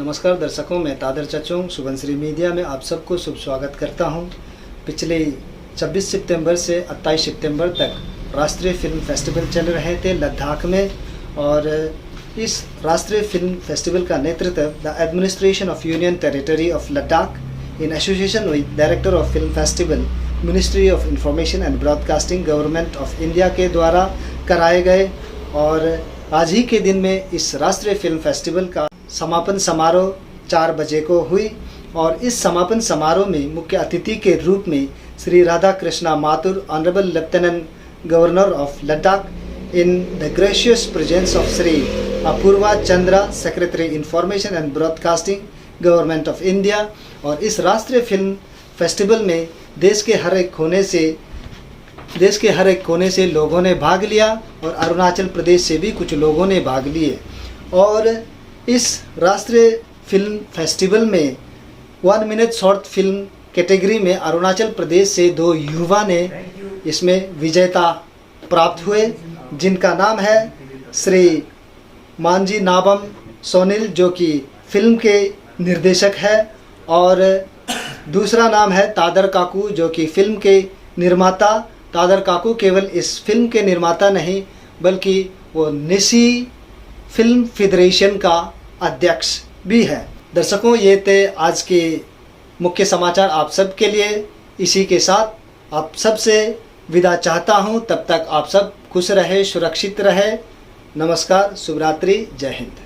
नमस्कार दर्शकों, मैं तादर चचोंग सुबनश्री मीडिया में आप सबको शुभ स्वागत करता हूं। पिछले 26 सितंबर से 28 सितंबर तक राष्ट्रीय फिल्म फेस्टिवल चल रहे थे लद्दाख में, और इस राष्ट्रीय फिल्म फेस्टिवल का नेतृत्व the administration of union territory of Ladakh in association with director of film festival, ministry of information and broadcasting, government of India के द्वारा कराए गए। और आज ही के दिन में इस राष्ट्रीय फिल्म फेस्टिवल का समापन समारोह 4 बजे को हुई, और इस समापन समारोह में मुख्य अतिथि के रूप में Shri Radha Krishna Mathur, honourable lieutenant governor of Ladakh, in the gracious presence of Shri Apurva Chandra, secretary information and broadcasting, government of India. और इस राष्ट्रीय फिल्म फेस्टिवल में देश के हर एक कोने से लोगों ने भाग लिया, और अरुणाचल प्रदेश से भी कुछ लोगों ने भाग लिए। और इस राष्ट्रीय फिल्म फेस्टिवल में 1 मिनट शॉर्ट फिल्म कैटेगरी में अरुणाचल प्रदेश से 2 युवा ने इसमें विजेता प्राप्त हुए, जिनका नाम है श्री मांजी नाबम सोनिल, जो कि फिल्म के निर्देशक है, और दूसरा नाम है तादर काकू, जो कि फिल्म के निर्माता। तादर काकू केवल इस फिल्म के निर्माता नहीं, बल्कि वो निसी फिल्म फेडरेशन का अध्यक्ष भी है। दर्शकों, ये थे आज के मुख्य समाचार आप सब के लिए। इसी के साथ आप सब से विदा चाहता हूँ। तब तक आप सब खुश रहे, सुरक्षित रहे। नमस्कार, शुभ रात्रि, जय हिंद।